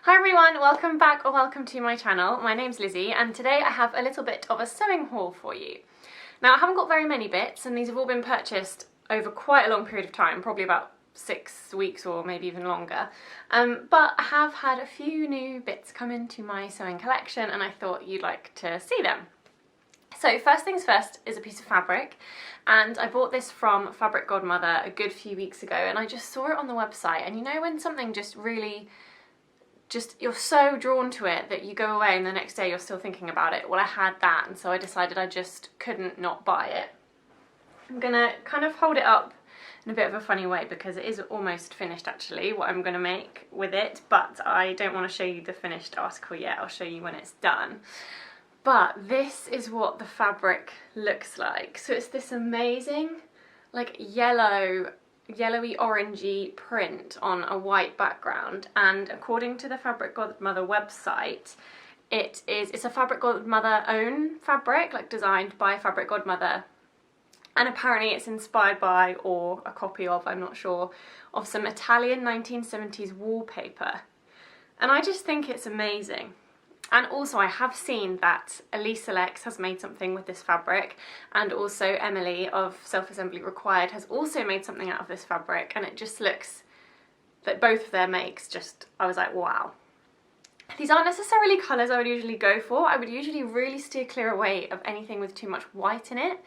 Hi everyone, welcome back or welcome to my channel. My name's Lizzie and today I have a little bit of a sewing haul for you. Now I haven't got very many bits and these have all been purchased over quite a long period of time, probably about 6 weeks or maybe even longer. But I have had a few new bits come into my sewing collection and I thought you'd like to see them. So first things first is a piece of fabric, and I bought this from Fabric Godmother a good few weeks ago and I just saw it on the website, and you know when something just really you're so drawn to it that you go away and the next day you're still thinking about it. Well, I had that and so I decided I just couldn't not buy it. I'm gonna kind of hold it up in a bit of a funny way because it is almost finished actually, what I'm gonna make with it, but I don't want to show you the finished article yet. I'll show you when it's done. But this is what the fabric looks like. So it's this amazing like yellowy orangey print on a white background, and according to the Fabric Godmother website it's a Fabric Godmother own fabric, like designed by Fabric Godmother, and apparently it's inspired by, or a copy of, I'm not sure, of some Italian 1970s wallpaper, and I just think it's amazing. And also I have seen that Eloise has made something with this fabric, and also Emily of Self Assembly Required has also made something out of this fabric, and it just looks, that both of their makes just, I was like, wow. These aren't necessarily colours I would usually go for. I would usually really steer clear away of anything with too much white in it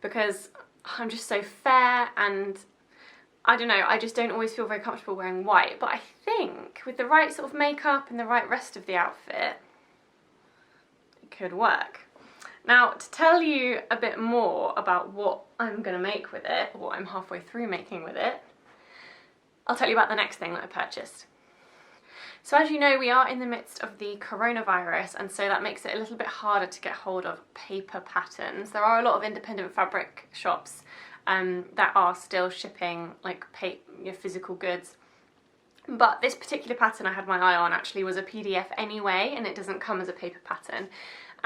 because I'm just so fair and I don't know, I just don't always feel very comfortable wearing white. But I think with the right sort of makeup and the right rest of the outfit, could work. Now, to tell you a bit more about what I'm going to make with it, or what I'm halfway through making with it, I'll tell you about the next thing that I purchased. So as you know, we are in the midst of the coronavirus, and so that makes it a little bit harder to get hold of paper patterns. There are a lot of independent fabric shops that are still shipping like physical goods. But this particular pattern I had my eye on actually was a PDF anyway, and it doesn't come as a paper pattern.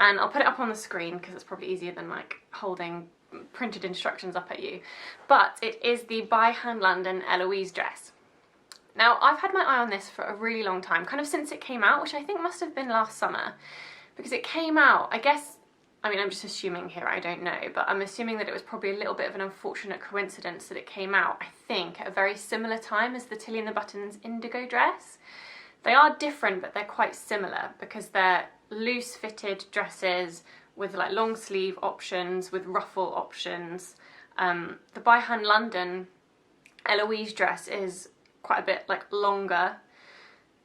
And I'll put it up on the screen because it's probably easier than like holding printed instructions up at you. But it is the By Hand London Eloise dress. Now I've had my eye on this for a really long time, kind of since it came out, which I think must have been last summer, because it came out, I guess, I mean I'm just assuming here, I don't know, but I'm assuming that it was probably a little bit of an unfortunate coincidence that it came out, I think, at a very similar time as the Tilly and the Buttons indigo dress. They are different, but they're quite similar because they're loose fitted dresses with like long sleeve options, with ruffle options. The By Hand London Eloise dress is quite a bit like longer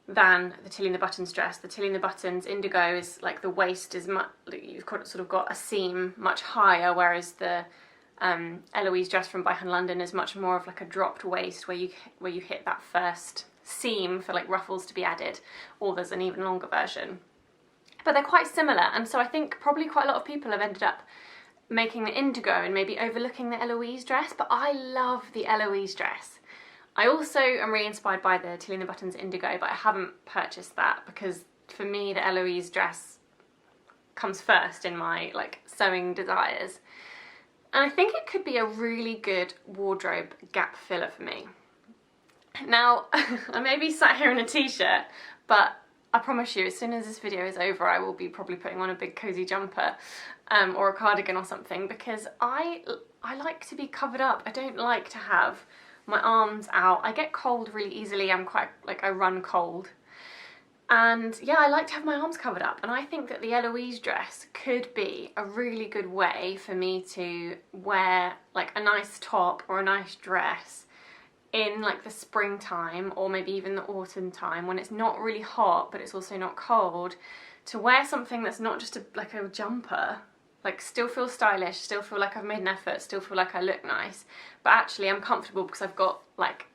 than the Tilly and the Buttons dress. The Tilly and the Buttons indigo is like the waist is much, you've sort of got a seam much higher, whereas the Eloise dress from By Hand London is much more of like a dropped waist where you hit that first seam for like ruffles to be added, or there's an even longer version. But they're quite similar, and so I think probably quite a lot of people have ended up making the indigo and maybe overlooking the Eloise dress, but I love the Eloise dress. I also am really inspired by the Tilly and the Buttons indigo, but I haven't purchased that because for me the Eloise dress comes first in my like sewing desires. And I think it could be a really good wardrobe gap filler for me. Now, I may be sat here in a t-shirt, but I promise you as soon as this video is over I will be probably putting on a big cozy jumper or a cardigan or something, because I like to be covered up. I don't like to have my arms out. I get cold really easily. I'm quite like, I run cold, and yeah, I like to have my arms covered up, and I think that the Eloise dress could be a really good way for me to wear like a nice top or a nice dress in like the springtime or maybe even the autumn time when it's not really hot but it's also not cold, to wear something that's not just like a jumper, like still feel stylish, still feel like I've made an effort, still feel like I look nice, but actually I'm comfortable because I've got like,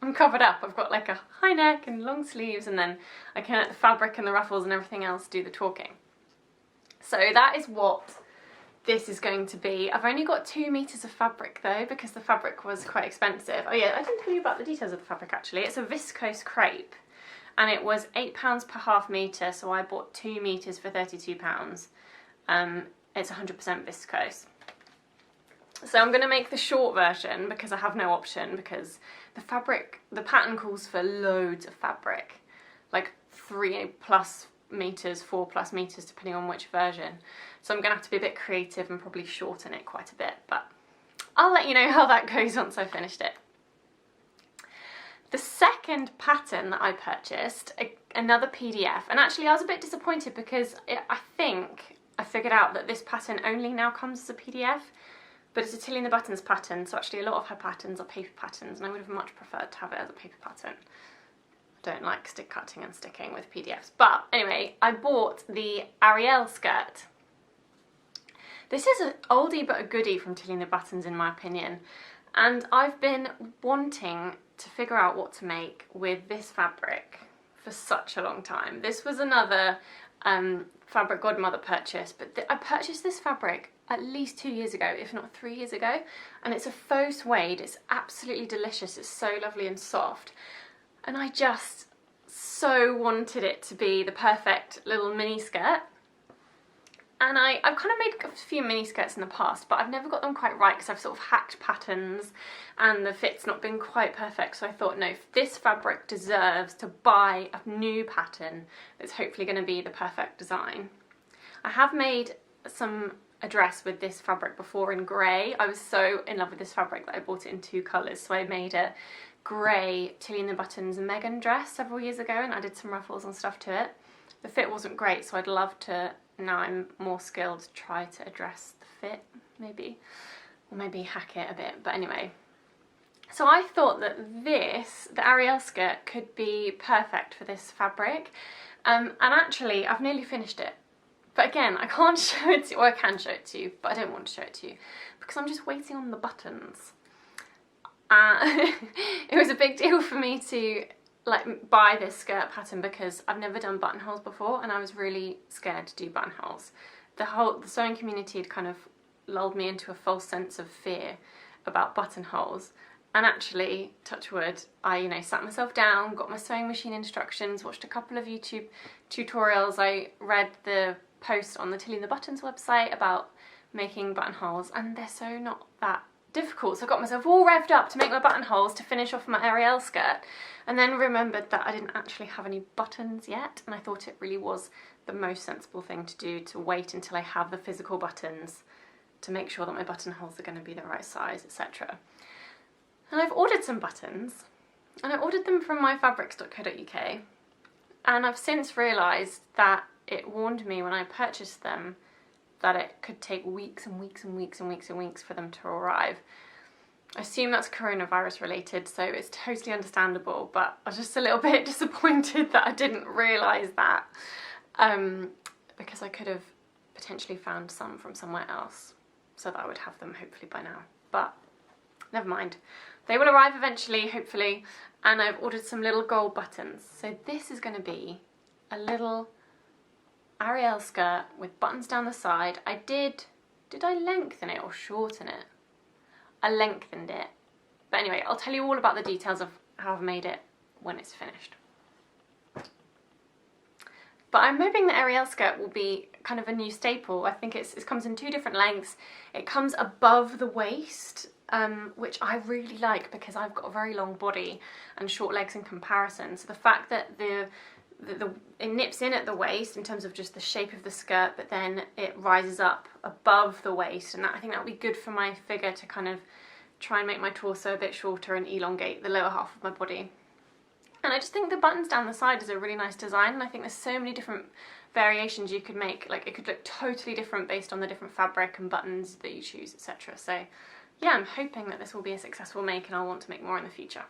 I'm covered up, I've got like a high neck and long sleeves, and then I can let the fabric and the ruffles and everything else do the talking. So that is what this is going to be. I've only got 2 meters of fabric though, because the fabric was quite expensive. Oh yeah, I didn't tell you about the details of the fabric actually. It's a viscose crepe and it was £8 per half metre, so I bought 2 meters for £32. It's 100% viscose. So I'm going to make the short version because I have no option, because the pattern calls for loads of fabric, like 3+ meters, 4+ meters, depending on which version. So I'm gonna have to be a bit creative and probably shorten it quite a bit, but I'll let you know how that goes once I've finished it. The second pattern that I purchased, another PDF, and actually I was a bit disappointed because I think I figured out that this pattern only now comes as a PDF, but it's a Tilly and the Buttons pattern, so actually a lot of her patterns are paper patterns, and I would have much preferred to have it as a paper pattern. I don't like stick cutting and sticking with PDFs, but anyway, I bought the Ariel skirt. This is an oldie but a goodie from Tilly and the Buttons in my opinion, and I've been wanting to figure out what to make with this fabric for such a long time. This was another Fabric Godmother purchase, but I purchased this fabric at least 2 years ago, if not 3 years ago, and it's a faux suede. It's absolutely delicious. It's so lovely and soft, and I just so wanted it to be the perfect little mini skirt. And I've kind of made a few mini skirts in the past, but I've never got them quite right because I've sort of hacked patterns and the fit's not been quite perfect. So I thought, no, this fabric deserves to buy a new pattern that's hopefully going to be the perfect design. I have made a dress with this fabric before in grey. I was so in love with this fabric that I bought it in 2 colours. So I made a grey Tilly and the Buttons Megan dress several years ago and added some ruffles and stuff to it. The fit wasn't great, so I'd love to, now I'm more skilled, try to address the fit, maybe. Or maybe hack it a bit, but anyway. So I thought that the Ariel skirt could be perfect for this fabric. And actually, I've nearly finished it. But again, I can't show it to you, or I can show it to you, but I don't want to show it to you because I'm just waiting on the buttons. It was a big deal for me to buy this skirt pattern because I've never done buttonholes before and I was really scared to do buttonholes. The sewing community had kind of lulled me into a false sense of fear about buttonholes, and actually, touch wood, I sat myself down, got my sewing machine instructions, watched a couple of YouTube tutorials, I read the post on the Tilly and the Buttons website about making buttonholes, and they're so not that difficult. So I got myself all revved up to make my buttonholes to finish off my Ariel skirt, and then remembered that I didn't actually have any buttons yet, and I thought it really was the most sensible thing to do to wait until I have the physical buttons to make sure that my buttonholes are going to be the right size, etc. And I've ordered some buttons, and I ordered them from myfabrics.co.uk, and I've since realised that it warned me when I purchased them that it could take weeks and weeks and weeks and weeks and weeks for them to arrive. I assume that's coronavirus related, so it's totally understandable, but I was just a little bit disappointed that I didn't realise that, because I could have potentially found some from somewhere else so that I would have them hopefully by now, but never mind. They will arrive eventually, hopefully, and I've ordered some little gold buttons. So this is going to be a little Ariel skirt with buttons down the side. Did I lengthen it or shorten it? I lengthened it. But anyway, I'll tell you all about the details of how I've made it when it's finished. But I'm hoping the Ariel skirt will be kind of a new staple. I think it comes in 2 different lengths. It comes above the waist, which I really like because I've got a very long body and short legs in comparison. So the fact that it nips in at the waist in terms of just the shape of the skirt, but then it rises up above the waist, and I think that would be good for my figure to kind of try and make my torso a bit shorter and elongate the lower half of my body. And I just think the buttons down the side is a really nice design, and I think there's so many different variations you could make. Like, it could look totally different based on the different fabric and buttons that you choose, etc. So yeah, I'm hoping that this will be a successful make and I'll want to make more in the future.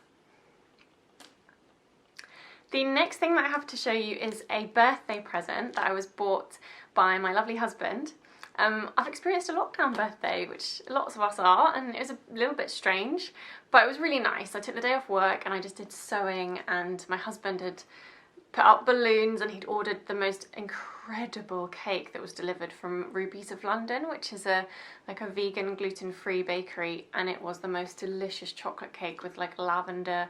The next thing that I have to show you is a birthday present that I was bought by my lovely husband. I've experienced a lockdown birthday, which lots of us are, and it was a little bit strange, but it was really nice. I took the day off work and I just did sewing, and my husband had put up balloons and he'd ordered the most incredible cake that was delivered from Rubies of London, which is like a vegan gluten-free bakery, and it was the most delicious chocolate cake with like lavender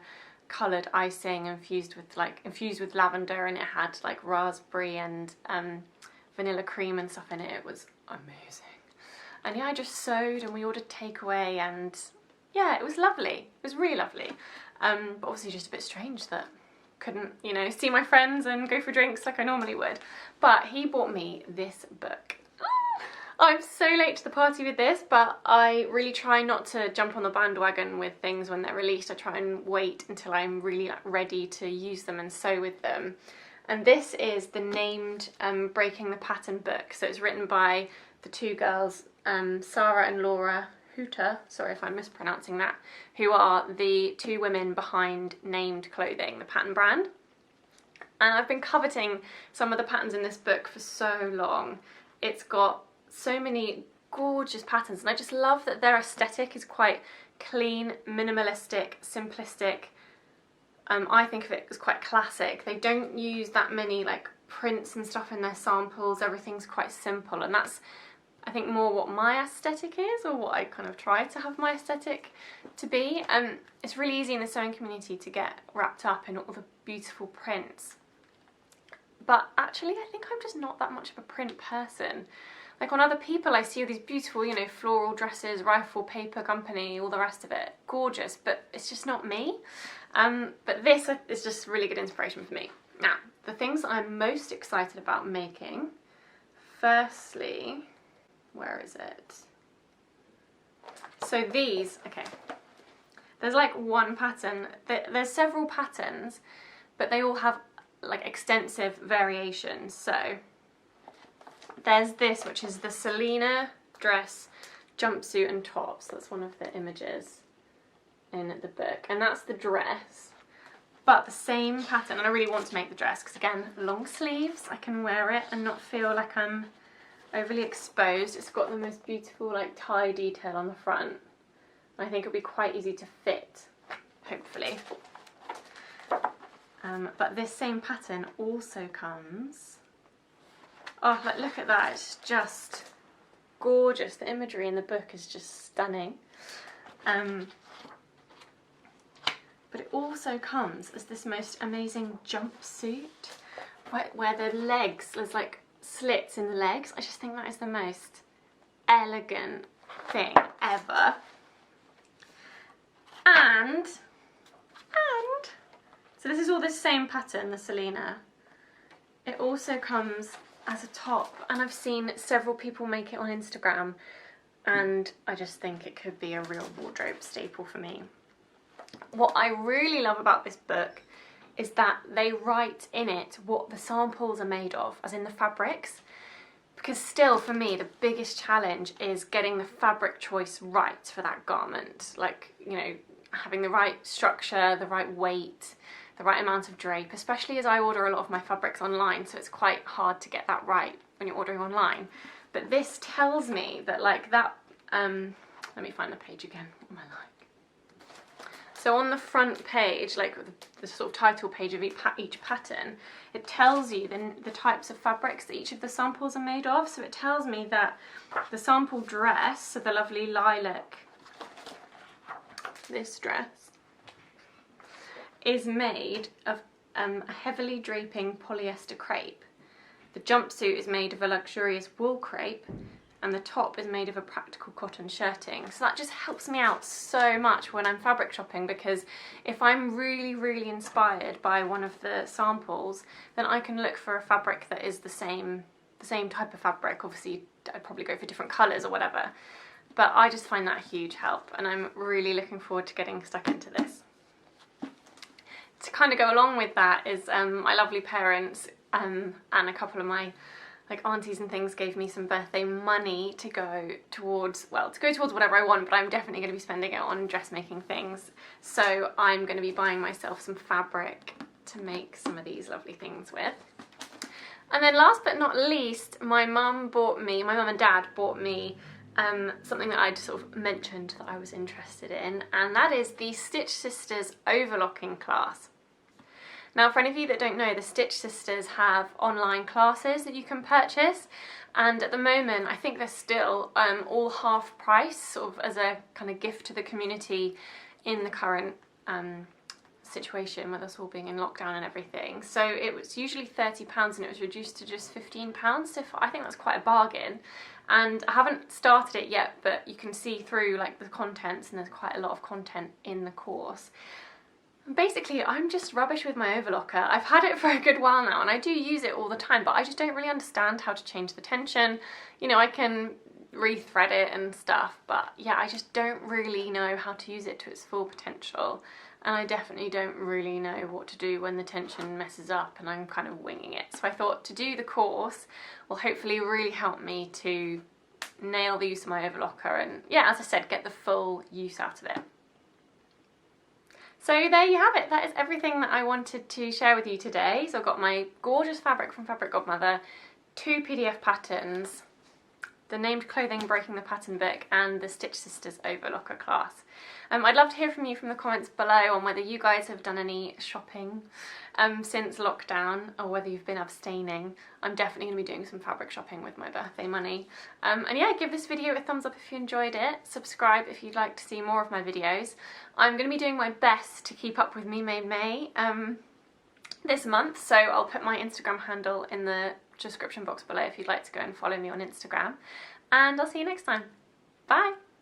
coloured icing infused with lavender, and it had like raspberry and vanilla cream and stuff in it. It was amazing. And yeah, I just sewed and we ordered takeaway, and yeah, it was lovely. It was really lovely. But obviously just a bit strange that couldn't, you know, see my friends and go for drinks like I normally would. But he bought me this book. I'm so late to the party with this, but I really try not to jump on the bandwagon with things when they're released. I try and wait until I'm really like ready to use them and sew with them. And this is the named Breaking the Pattern book. So it's written by the two girls, Sarah and Laura Hooter, sorry if I'm mispronouncing that, who are the two women behind Named Clothing, the pattern brand. And I've been coveting some of the patterns in this book for so long. It's got so many gorgeous patterns, and I just love that their aesthetic is quite clean, minimalistic, simplistic. I think of it as quite classic. They don't use that many like prints and stuff in their samples. Everything's quite simple, and that's, I think, more what my aesthetic is, or what I kind of try to have my aesthetic to be. It's really easy in the sewing community to get wrapped up in all the beautiful prints. But actually, I think I'm just not that much of a print person. Like on other people, I see all these beautiful, you know, floral dresses, rifle paper company, all the rest of it. Gorgeous, but it's just not me. But this is just really good inspiration for me. Now, the things I'm most excited about making, firstly, where is it? So these, okay, there's like one pattern, there's several patterns, but they all have like extensive variations. So there's this, which is the Selena dress, jumpsuit and tops. That's one of the images in the book, and that's the dress. But the same pattern, and I really want to make the dress because, again, long sleeves, I can wear it and not feel like I'm overly exposed. It's got the most beautiful like tie detail on the front. I think it'll be quite easy to fit, hopefully. But this same pattern also comes, oh, like look at that, it's just gorgeous. The imagery in the book is just stunning. But it also comes as this most amazing jumpsuit where the legs, there's like slits in the legs. I just think that is the most elegant thing ever. And so this is all this same pattern, the Selena. It also comes as a top, and I've seen several people make it on Instagram, and I just think it could be a real wardrobe staple for me. What I really love about this book is that they write in it what the samples are made of, as in the fabrics, because still for me the biggest challenge is getting the fabric choice right for that garment. Like, you know, having the right structure, the right weight, the right amount of drape, especially as I order a lot of my fabrics online, so it's quite hard to get that right when you're ordering online. But this tells me that like that, let me find the page again, what am I like? So on the front page, like the sort of title page of each pattern, it tells you the types of fabrics that each of the samples are made of. So it tells me that the sample dress, so the lovely lilac, this dress, is made of a heavily draping polyester crepe. The jumpsuit is made of a luxurious wool crepe, and the top is made of a practical cotton shirting. So that just helps me out so much when I'm fabric shopping, because if I'm really, really inspired by one of the samples, then I can look for a fabric that is the same type of fabric. Obviously, I'd probably go for different colours or whatever, but I just find that a huge help, and I'm really looking forward to getting stuck into this. To kind of go along with that is my lovely parents and a couple of my like aunties and things gave me some birthday money to go towards, well, to go towards whatever I want, but I'm definitely going to be spending it on dressmaking things. So I'm going to be buying myself some fabric to make some of these lovely things with. And then last but not least, my mum and dad bought me something that I'd sort of mentioned that I was interested in, and that is the Stitch Sisters Overlocking class. Now, for any of you that don't know, the Stitch Sisters have online classes that you can purchase, and at the moment I think they're still all half price, sort of as a kind of gift to the community in the current situation with us all being in lockdown and everything. So it was usually £30 and it was reduced to just £15, so I think that's quite a bargain. And I haven't started it yet, but you can see through like the contents, and there's quite a lot of content in the course. Basically, I'm just rubbish with my overlocker. I've had it for a good while now and I do use it all the time, but I just don't really understand how to change the tension. You know, I can rethread it and stuff, but yeah, I just don't really know how to use it to its full potential. And I definitely don't really know what to do when the tension messes up and I'm kind of winging it. So I thought to do the course will hopefully really help me to nail the use of my overlocker and, yeah, as I said, get the full use out of it. So there you have it. That is everything that I wanted to share with you today. So I've got my gorgeous fabric from Fabric Godmother, 2 PDF patterns, the Named Clothing Breaking the Pattern book, and the Stitch Sisters overlocker class. I'd love to hear from you from the comments below on whether you guys have done any shopping since lockdown or whether you've been abstaining. I'm definitely going to be doing some fabric shopping with my birthday money. And yeah, give this video a thumbs up if you enjoyed it. Subscribe if you'd like to see more of my videos. I'm going to be doing my best to keep up with Me Made May this month, so I'll put my Instagram handle in the description box below if you'd like to go and follow me on Instagram. And I'll see you next time. Bye!